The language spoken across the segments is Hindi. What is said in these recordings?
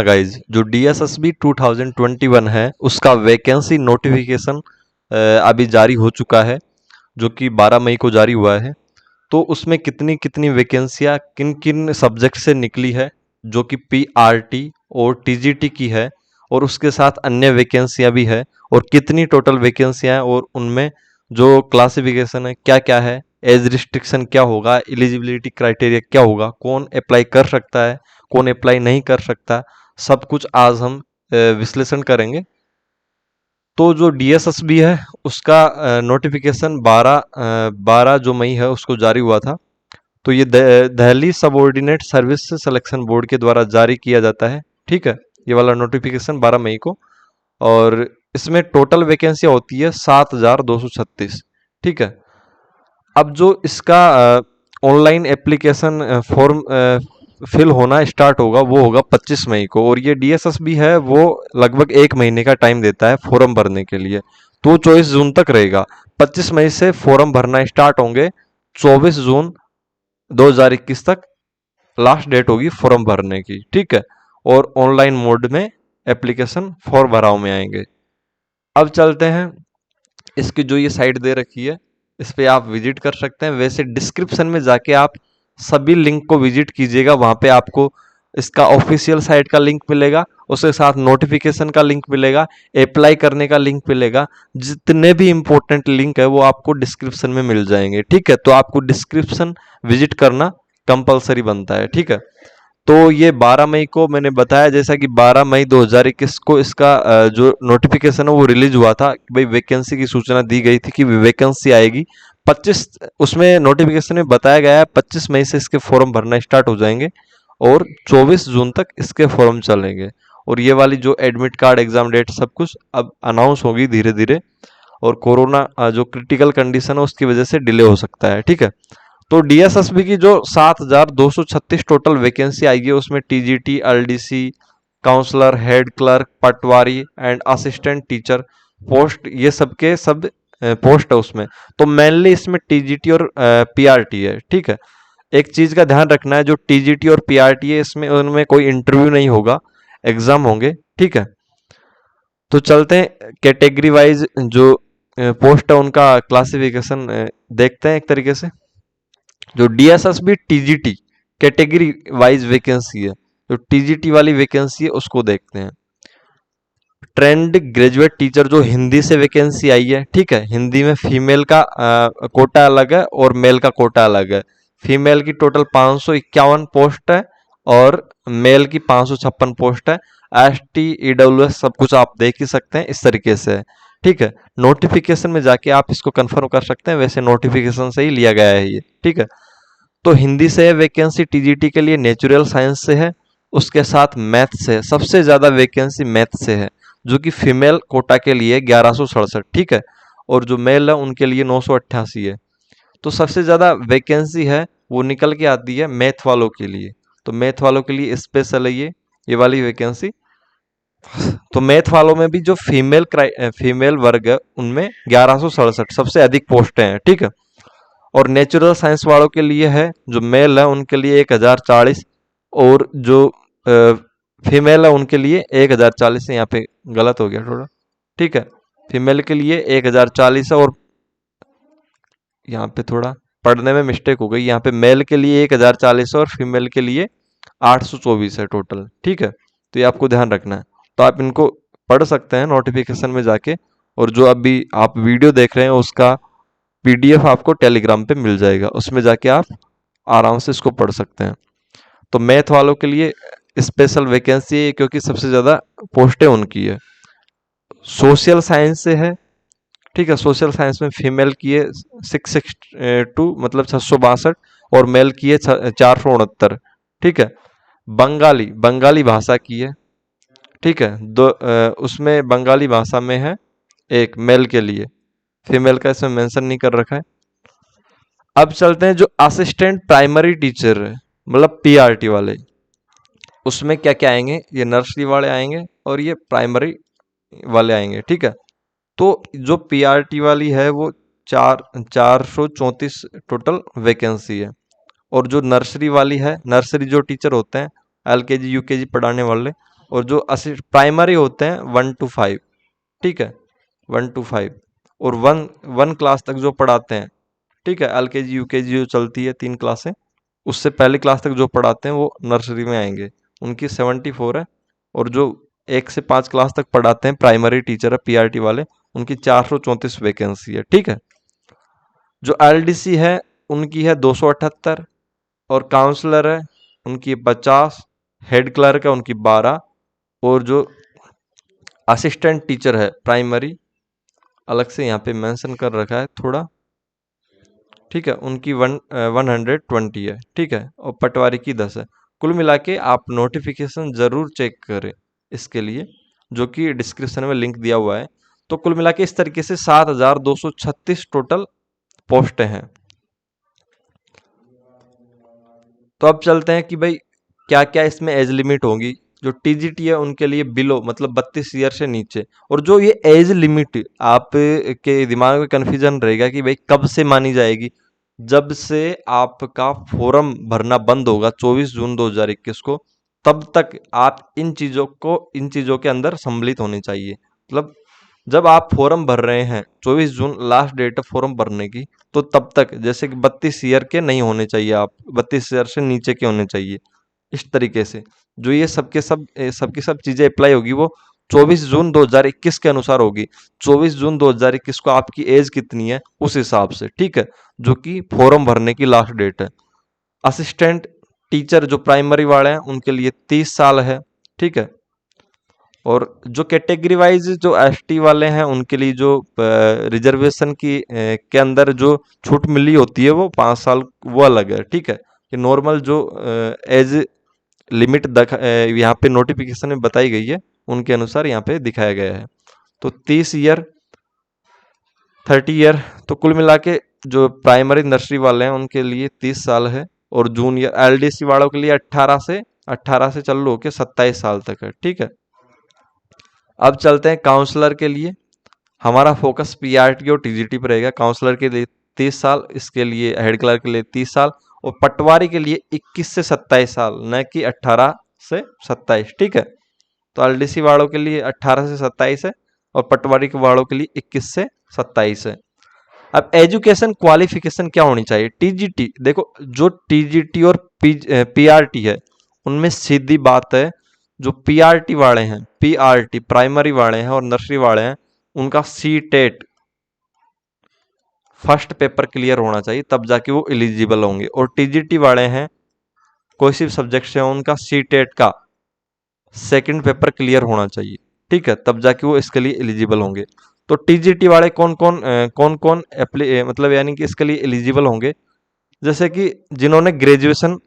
गाइज, जो DSSB 2021 है उसका वैकेंसी नोटिफिकेशन अभी जारी हो चुका है, जो कि 12 मई को जारी हुआ है। तो उसमें कितनी कितनी वैकेंसियाँ किन किन सब्जेक्ट से निकली है, जो कि PRT और TGT की है, और उसके साथ अन्य वैकेंसियाँ भी है, और कितनी टोटल वैकेंसियाँ हैं, और उनमें जो क्लासिफिकेशन है क्या क्या है, एज रिस्ट्रिक्शन क्या होगा, एलिजिबिलिटी क्राइटेरिया क्या होगा, कौन अप्लाई कर सकता है, कौन अप्लाई नहीं कर सकता, सब कुछ आज हम विश्लेषण करेंगे। तो जो DSSB है उसका नोटिफिकेशन 12 जो मई है उसको जारी हुआ था। तो ये Delhi subordinate service selection board के द्वारा जारी किया जाता है। ठीक है, ये वाला नोटिफिकेशन 12 मई को। और इसमें टोटल वैकेंसियाँ होती है 7,236। ठीक है, अब जो इसका ऑनलाइन एप्लीकेशन फॉर्म फिल होना स्टार्ट होगा वो होगा 25 मई को, और ये DSSB है वो लगभग 1 महीने का टाइम देता है फॉर्म भरने के लिए। तो 24 जून तक रहेगा। 25 मई से फॉर्म भरना स्टार्ट होंगे, 24 जून 2021 तक लास्ट डेट होगी फॉर्म भरने की। ठीक है, और ऑनलाइन मोड में एप्लीकेशन फॉर्म भराव में आएंगे। अब चलते हैं, इसकी जो ये साइट दे रखी है इस पे आप विजिट कर सकते हैं। वैसे डिस्क्रिप्शन में जाके आप सभी लिंक को विजिट कीजिएगा, वहाँ पे आपको इसका ऑफिशियल साइट का लिंक मिलेगा, उसके साथ नोटिफिकेशन का लिंक मिलेगा, अप्लाई करने का लिंक मिलेगा। जितने भी इंपॉर्टेंट लिंक है वो आपको डिस्क्रिप्शन में मिल जाएंगे। ठीक है, तो आपको डिस्क्रिप्शन विजिट करना कंपलसरी बनता है। ठीक है, तो ये 12 मई को मैंने बताया, जैसा कि 12 मई 2021 को इसका जो नोटिफिकेशन है वो रिलीज हुआ था कि भाई वैकेंसी की सूचना दी गई थी कि वैकेंसी आएगी 25। उसमें नोटिफिकेशन में बताया गया है 25 मई से इसके फॉर्म भरना स्टार्ट हो जाएंगे, और 24 जून तक इसके फॉर्म चलेंगे। और ये वाली जो एडमिट कार्ड, एग्जाम डेट, सब कुछ अब अनाउंस होगी धीरे धीरे। और कोरोना जो क्रिटिकल कंडीशन है उसकी वजह से डिले हो सकता है। ठीक है, तो DSSB की जो 7,236 टोटल वैकेंसी आई है उसमें TGT, LDC, counsellor, head clerk, patwari and assistant teacher post, ये सबके सब पोस्ट है उसमें। तो मेनली इसमें TGT और PRT है। ठीक है, एक चीज का ध्यान रखना है, जो TGT और PRT है इसमें उनमें कोई इंटरव्यू नहीं होगा, एग्जाम होंगे। ठीक है, तो चलते हैं कैटेगरी वाइज जो पोस्ट है उनका क्लासिफिकेशन देखते हैं एक तरीके से। जो DSSB TGT category wise vacancy है, जो TGT वाली वैकेंसी है उसको देखते हैं। ट्रेंड ग्रेजुएट टीचर जो हिंदी से वैकेंसी आई है। ठीक है, हिंदी में फीमेल का कोटा अलग है और मेल का कोटा अलग है। फीमेल की टोटल 551 पोस्ट है और मेल की 556 पोस्ट है। ST EWS सब कुछ आप देख ही सकते हैं, इस तरीके से है। ठीक है, नोटिफिकेशन में जाके आप इसको कंफर्म कर सकते हैं, वैसे नोटिफिकेशन से ही लिया गया है ये। ठीक है, तो हिंदी से है वैकेंसी TGT के लिए, नेचुरल साइंस से है, उसके साथ मैथ से है। सबसे ज़्यादा वैकेंसी मैथ से है, जो कि फीमेल कोटा के लिए 1167। ठीक है, और जो मेल है उनके लिए 988 है। तो सबसे ज़्यादा वैकेंसी है वो निकल के आती है मैथ वालों के लिए। तो मैथ वालों के लिए स्पेशल है ये वाली वैकेंसी। तो मैथ वालों में भी जो फीमेल वर्ग है उनमें 1167 सबसे अधिक पोस्टें हैं। ठीक है, और नेचुरल साइंस वालों के लिए है, जो मेल है उनके लिए 1040, और जो फीमेल है उनके लिए 1040 है। यहाँ पे गलत हो गया थोड़ा। ठीक है, फीमेल के लिए 1040 है, और यहाँ पे थोड़ा पढ़ने में मिस्टेक हो गई। यहाँ पे मेल के लिए 1040 है और फीमेल के लिए 824 है टोटल। ठीक है, तो ये आपको ध्यान रखना है। तो आप इनको पढ़ सकते हैं नोटिफिकेशन में जाके, और जो अभी आप वीडियो देख रहे हैं उसका PDF आपको टेलीग्राम पे मिल जाएगा, उसमें जाके आप आराम से इसको पढ़ सकते हैं। तो मैथ वालों के लिए स्पेशल वैकेंसी है क्योंकि सबसे ज़्यादा पोस्टें उनकी है। सोशल साइंस से है। ठीक है, सोशल साइंस में फीमेल की है 662 मतलब 662, और मेल की है 469। ठीक है, बंगाली भाषा की है। ठीक है, उसमें बंगाली भाषा में है एक मेल के लिए, फीमेल का इसमें मेंशन नहीं कर रखा है। अब चलते हैं जो असिस्टेंट प्राइमरी टीचर है, मतलब PRT वाले, उसमें क्या क्या आएंगे, ये नर्सरी वाले आएंगे और ये प्राइमरी वाले आएंगे। ठीक है, तो जो PRT वाली है वो 434 टोटल वैकेंसी है। और जो नर्सरी वाली है, नर्सरी जो टीचर होते हैं LKG UKG पढ़ाने वाले, और जो प्राइमरी होते हैं 1 to 5, ठीक है, 1 to 5, और वन वन क्लास तक जो पढ़ाते हैं, ठीक है, LKG UKG जो चलती है 3 क्लासें, उससे पहली क्लास तक जो पढ़ाते हैं वो नर्सरी में आएंगे, उनकी 74 है। और जो 1 से 5 क्लास तक पढ़ाते हैं प्राइमरी टीचर है PRT वाले, उनकी 434 वैकेंसी है, ठीक है। जो LDC है उनकी है 278, और काउंसलर है उनकी 50, हेड क्लर्क है उनकी 12, और जो असिस्टेंट टीचर है प्राइमरी, अलग से यहाँ पे मेंशन कर रखा है थोड़ा, ठीक है, उनकी 120 है, ठीक है, और पटवारी की 10 है। कुल मिला के आप नोटिफिकेशन ज़रूर चेक करें इसके लिए, जो कि डिस्क्रिप्शन में लिंक दिया हुआ है। तो कुल मिला के इस तरीके से 7236 टोटल पोस्टें हैं। तो अब चलते हैं कि भाई क्या क्या इसमें एज लिमिट होगी। जो TGT है उनके लिए बिलो मतलब 32 ईयर से नीचे। और जो ये एज लिमिट आप के दिमाग में कन्फ्यूजन रहेगा कि भाई कब से मानी जाएगी, जब से आपका फॉर्म भरना बंद होगा 24 जून 2021 को, तब तक आप इन चीज़ों के अंदर सम्मिलित होने चाहिए। मतलब जब आप फॉर्म भर रहे हैं 24 जून लास्ट डेट है फॉर्म भरने की, तो तब तक जैसे कि 32 ईयर के नहीं होने चाहिए, आप 32 ईयर से नीचे के होने चाहिए। इस तरीके से जो ये सबकी सब चीज़ें अप्लाई होगी वो 24 जून 2021 के अनुसार होगी। 24 जून 2021 को आपकी एज कितनी है उस हिसाब से, ठीक है, जो कि फॉर्म भरने की लास्ट डेट है। असिस्टेंट टीचर जो प्राइमरी वाले हैं उनके लिए 30 साल है, ठीक है। और जो कैटेगरी वाइज जो ST वाले हैं उनके लिए जो रिजर्वेशन के अंदर जो छूट मिली होती है वो 5 साल, वो अलग है, ठीक है। कि नॉर्मल जो एज लिमिट यहाँ पे नोटिफिकेशन में बताई गई है उनके अनुसार यहाँ पे दिखाया गया है। तो 30 ईयर, 30 ईयर, तो कुल मिला के जो प्राइमरी नर्सरी वाले हैं उनके लिए 30 साल है, और जूनियर LDC वालों के लिए 18 से चल लो के 27 साल तक है, ठीक है। अब चलते हैं काउंसलर के लिए। हमारा फोकस PRT और TGT पर रहेगा। काउंसलर के लिए 30 साल, इसके लिए हेड क्लर्क के लिए 30 साल, और पटवारी के लिए 21 से 27 साल, न कि 18 से 27, ठीक है। तो LDC वालों के लिए 18 से 27 है, और पटवारी के वालों के लिए 21 से 27 है। अब एजुकेशन क्वालिफिकेशन क्या होनी चाहिए? TGT, देखो जो TGT और PRT है उनमें सीधी बात है, जो PRT वाले हैं, PRT प्राइमरी वाले हैं और नर्सरी वाले हैं, उनका CTET फर्स्ट पेपर क्लियर होना चाहिए, तब जाके वो एलिजिबल होंगे। और TGT वाले हैं कोई सी सब्जेक्ट से उनका CTET का सेकंड पेपर क्लियर होना चाहिए, ठीक है, तब जाके वो इसके लिए एलिजिबल होंगे। तो TGT वाले कौन कौन मतलब यानी कि इसके लिए एलिजिबल होंगे, जैसे कि जिन्होंने ग्रेजुएशन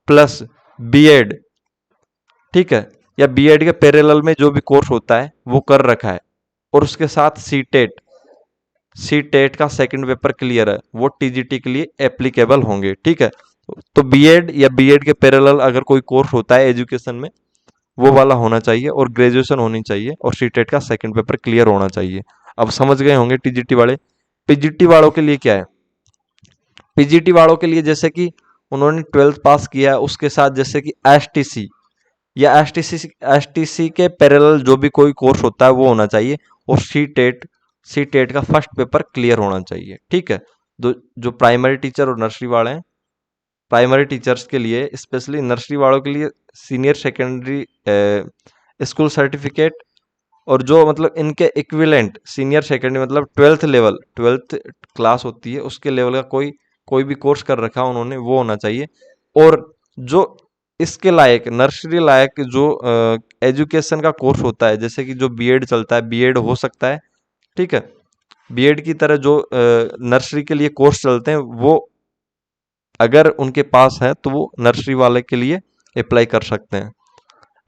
प्लस BEd, ठीक है, या BEd के पैरेलल में जो भी कोर्स होता है वो कर रखा है, और उसके साथ सी टेट का सेकंड पेपर क्लियर है, वो TGT के लिए एप्लीकेबल होंगे, ठीक है। तो BEd या BEd के पैरेलल अगर कोई कोर्स होता है एजुकेशन में, वो वाला होना चाहिए, और ग्रेजुएशन होनी चाहिए, और सी-टेट का सेकंड पेपर क्लियर होना चाहिए। अब समझ गए होंगे TGT वाले। PGT वालों के लिए क्या है? PGT वालों के लिए जैसे कि उन्होंने 12th पास किया है, उसके साथ जैसे कि STC या STC के पैरेलल जो भी कोई कोर्स होता है वो होना चाहिए, और सी टेट का फर्स्ट पेपर क्लियर होना चाहिए, ठीक है। जो प्राइमरी टीचर और नर्सरी वाले हैं, प्राइमरी टीचर्स के लिए, स्पेशली नर्सरी वालों के लिए सीनियर सेकेंडरी स्कूल सर्टिफिकेट, और जो मतलब इनके इक्विवेलेंट सीनियर सेकेंडरी मतलब 12th क्लास होती है उसके लेवल का कोई भी कोर्स कर रखा है उन्होंने, वो होना चाहिए। और जो इसके लायक नर्सरी लायक जो एजुकेशन का कोर्स होता है, जैसे कि जो BEd चलता है, BEd हो सकता है, ठीक है। BEd की तरह जो नर्सरी के लिए कोर्स चलते हैं, वो अगर उनके पास है तो वो नर्सरी वाले के लिए अप्लाई कर सकते हैं।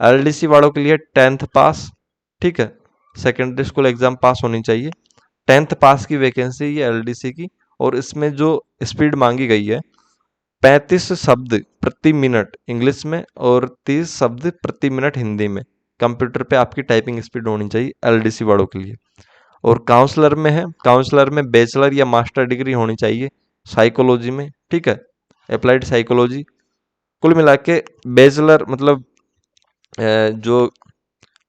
LDC वालों के लिए 10th पास, ठीक है, सेकेंडरी स्कूल एग्जाम पास होनी चाहिए। 10th पास की वैकेंसी ये LDC की, और इसमें जो स्पीड मांगी गई है 35 शब्द प्रति मिनट इंग्लिश में और 30 शब्द प्रति मिनट हिंदी में, कंप्यूटर पे आपकी टाइपिंग स्पीड होनी चाहिए LDC वालों के लिए। और काउंसलर में बैचलर या मास्टर डिग्री होनी चाहिए साइकोलॉजी में, ठीक है, अप्लाइड साइकोलॉजी। कुल मिला के बैचलर मतलब जो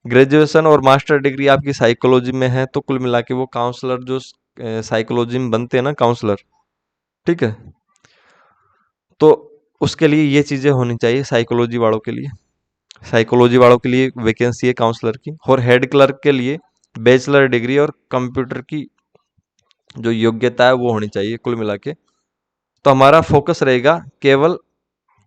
ग्रेजुएशन और मास्टर डिग्री आपकी साइकोलॉजी में है, तो कुल मिला के वो काउंसलर जो साइकोलॉजी में बनते हैं ना काउंसलर, ठीक है, तो उसके लिए ये चीज़ें होनी चाहिए साइकोलॉजी वालों के लिए। साइकोलॉजी वालों के लिए वैकेंसी है काउंसलर की, और हेड क्लर्क के लिए बैचलर डिग्री और कंप्यूटर की जो योग्यता है वो होनी चाहिए कुल मिला के। तो हमारा फोकस रहेगा केवल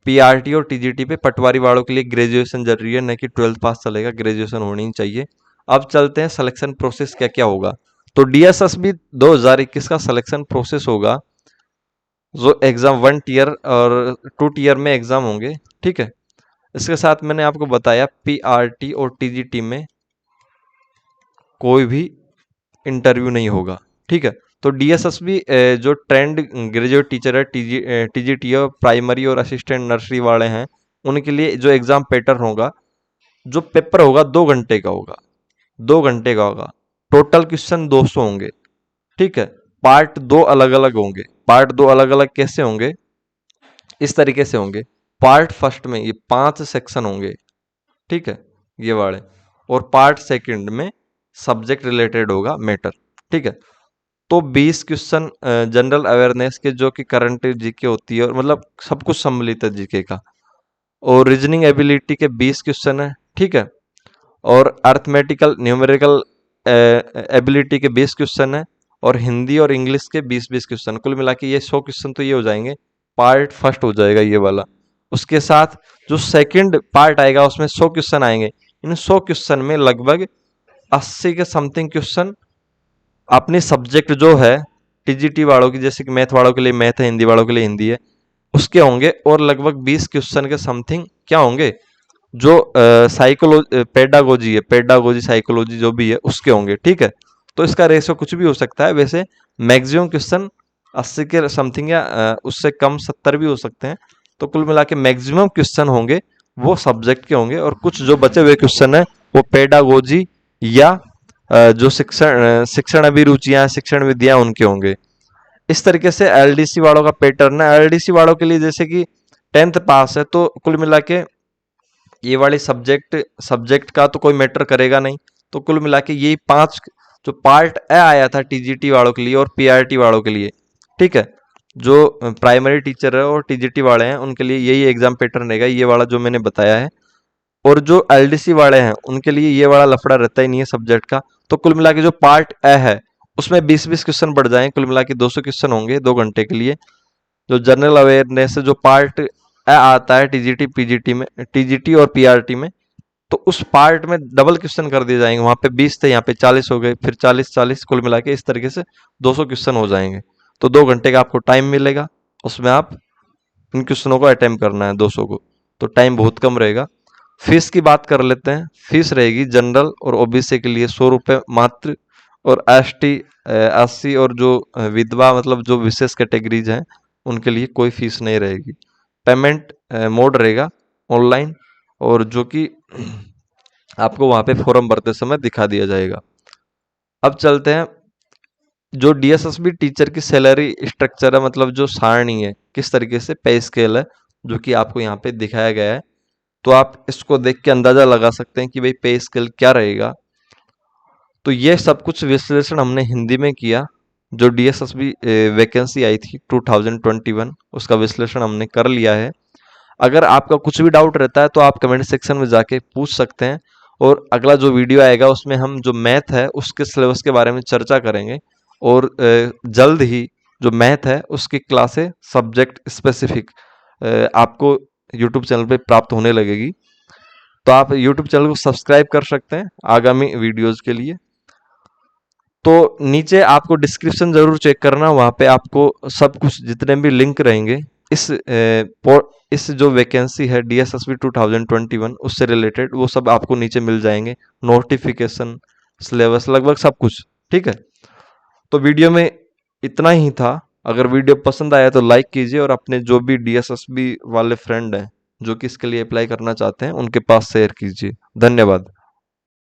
पीआरटी और टीजीटी पे। पटवारी वालों के लिए ग्रेजुएशन जरूरी है, न कि 12th पास चलेगा, ग्रेजुएशन होनी ही चाहिए। अब चलते हैं सिलेक्शन प्रोसेस क्या क्या होगा। तो डीएसएसबी 2021 का सिलेक्शन प्रोसेस होगा, जो एग्जाम 1 टीयर और 2 टीयर में एग्जाम होंगे, ठीक है। इसके साथ मैंने आपको बताया पीआरटी और टीजीटी में कोई भी इंटरव्यू नहीं होगा, ठीक है। तो डीएसएसबी जो ट्रेंड ग्रेजुएट टीचर है, टीजीटी और प्राइमरी और असिस्टेंट नर्सरी वाले हैं, उनके लिए जो एग्जाम पैटर्न होगा, जो पेपर होगा 2 घंटे का होगा, 2 घंटे का होगा। टोटल क्वेश्चन 200 होंगे, ठीक है। पार्ट 2 अलग अलग होंगे। पार्ट 2 अलग अलग कैसे होंगे, इस तरीके से होंगे। पार्ट फर्स्ट में ये 5 सेक्शन होंगे, ठीक है, ये वाले। और पार्ट सेकंड में सब्जेक्ट रिलेटेड होगा मैटर, ठीक है। तो 20 क्वेश्चन जनरल अवेयरनेस के, जो कि करंट जीके होती है, और मतलब सब कुछ सम्मिलित है जीके का। और रीजनिंग एबिलिटी के 20 क्वेश्चन है, ठीक है। और अर्थमेटिकल न्यूमेरिकल एबिलिटी के 20 क्वेश्चन है। और हिंदी और इंग्लिश के 20-20 क्वेश्चन, कुल मिला के ये 100 क्वेश्चन तो ये हो जाएंगे। पार्ट फर्स्ट हो जाएगा ये वाला। उसके साथ जो सेकंड पार्ट आएगा उसमें 100 क्वेश्चन आएंगे। इन 100 क्वेश्चन में लगभग 80 के समथिंग क्वेश्चन अपने सब्जेक्ट जो है टीजीटी वालों की, जैसे कि मैथ वालों के लिए मैथ है, हिंदी वालों के लिए हिंदी है, उसके होंगे। और लगभग 20 क्वेश्चन के समथिंग क्या होंगे, जो साइकोलॉजी पेडागोजी है, पेडागोजी साइकोलॉजी जो भी है उसके होंगे, ठीक है। तो इसका रेशो कुछ भी हो सकता है। वैसे मैक्सिमम क्वेश्चन 80 के समथिंग या उससे कम 70 भी हो सकते हैं। तो कुल मिला के मैक्सिमम क्वेश्चन होंगे वो सब्जेक्ट के होंगे, और कुछ जो बचे हुए क्वेश्चन है वो पेडागोजी या जो शिक्षण अभिरुचियां, शिक्षण विद्या उनके होंगे। इस तरीके से एलडीसी वालों का पैटर्न है। एलडीसी वालों के लिए जैसे कि 10th पास है, तो कुल मिला के ये वाले सब्जेक्ट का तो कोई मैटर करेगा नहीं। तो कुल मिला के यही 5 जो पार्ट ए आया था टीजीटी वालों के लिए और पीआरटी वालों के लिए, ठीक है, जो प्राइमरी टीचर है और टीजीटी वाले हैं उनके लिए यही एग्जाम पैटर्न रहेगा, ये वाला जो मैंने बताया है। और जो एलडीसी वाले हैं उनके लिए ये वाला लफड़ा रहता ही नहीं है सब्जेक्ट का। तो कुल मिला के जो पार्ट ए है उसमें 20-20 क्वेश्चन बढ़ जाएंगे, कुल मिला के 200 क्वेश्चन होंगे 2 घंटे के लिए। जो जनरल अवेयरनेस है, जो पार्ट ए आता है टीजीटी पीजीटी में, टीजीटी और पीआरटी में, तो उस पार्ट में डबल क्वेश्चन कर दिए जाएंगे। वहां पे 20 थे, यहाँ पे 40 हो गए, फिर 40-40, कुल मिला के इस तरीके से 200 क्वेश्चन हो जाएंगे। तो 2 घंटे का आपको टाइम मिलेगा, उसमें आप इन क्वेश्चनों को अटेम्प्ट करना है 200 को। तो टाइम बहुत कम रहेगा। फीस की बात कर लेते हैं। फीस रहेगी जनरल और ओबीसी के लिए 100 रुपये मात्र, और एसटी 80, और जो विधवा मतलब जो विशेष कैटेगरीज हैं उनके लिए कोई फीस नहीं रहेगी। पेमेंट मोड रहेगा ऑनलाइन, और जो कि आपको वहां पे फॉर्म भरते समय दिखा दिया जाएगा। अब चलते हैं जो डीएसएसबी टीचर की सैलरी स्ट्रक्चर है, मतलब जो सारणी है, किस तरीके से पे स्केल है, जो कि आपको यहाँ पे दिखाया गया है। तो आप इसको देख के अंदाजा लगा सकते हैं कि भाई पे स्केल क्या रहेगा। तो ये सब कुछ विश्लेषण हमने हिंदी में किया। जो डीएसएसबी वैकेंसी आई थी 2021, उसका विश्लेषण हमने कर लिया है। अगर आपका कुछ भी डाउट रहता है तो आप कमेंट सेक्शन में जाके पूछ सकते हैं। और अगला जो वीडियो आएगा उसमें हम जो मैथ है उसके सिलेबस के बारे में चर्चा करेंगे। और जल्द ही जो मैथ है उसकी क्लासें सब्जेक्ट स्पेसिफिक आपको यूट्यूब चैनल पे प्राप्त होने लगेगी। तो आप यूट्यूब चैनल को सब्सक्राइब कर सकते हैं आगामी वीडियोज के लिए। तो नीचे आपको डिस्क्रिप्शन जरूर चेक करना, वहाँ पे आपको सब कुछ जितने भी लिंक रहेंगे इस जो वैकेंसी है डीएसएसबी 2021 उससे रिलेटेड, वो सब आपको नीचे मिल जाएंगे। नोटिफिकेशन, सिलेबस, लगभग सब कुछ, ठीक है। तो वीडियो में इतना ही था। अगर वीडियो पसंद आया तो लाइक कीजिए, और अपने जो भी डीएसएसबी वाले फ्रेंड हैं जो कि इसके लिए अप्लाई करना चाहते हैं उनके पास शेयर कीजिए। धन्यवाद।